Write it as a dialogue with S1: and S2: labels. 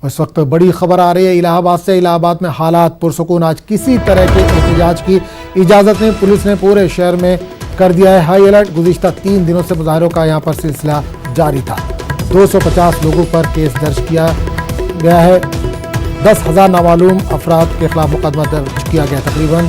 S1: इस वक्त बड़ी खबर आ रही है इलाहाबाद से। इलाहाबाद में हालात पुरसुकून, आज किसी तरह के एहतजाज की इजाज़त नहीं। पुलिस ने पूरे शहर में कर दिया है हाई अलर्ट। गुज़िश्ता 3 दिनों से मुजाहरों का यहाँ पर सिलसिला जारी था। 250 लोगों पर केस दर्ज किया गया है। 10,000 नामालूम अफराद के खिलाफ मुकदमा दर्ज किया गया। तकरीबन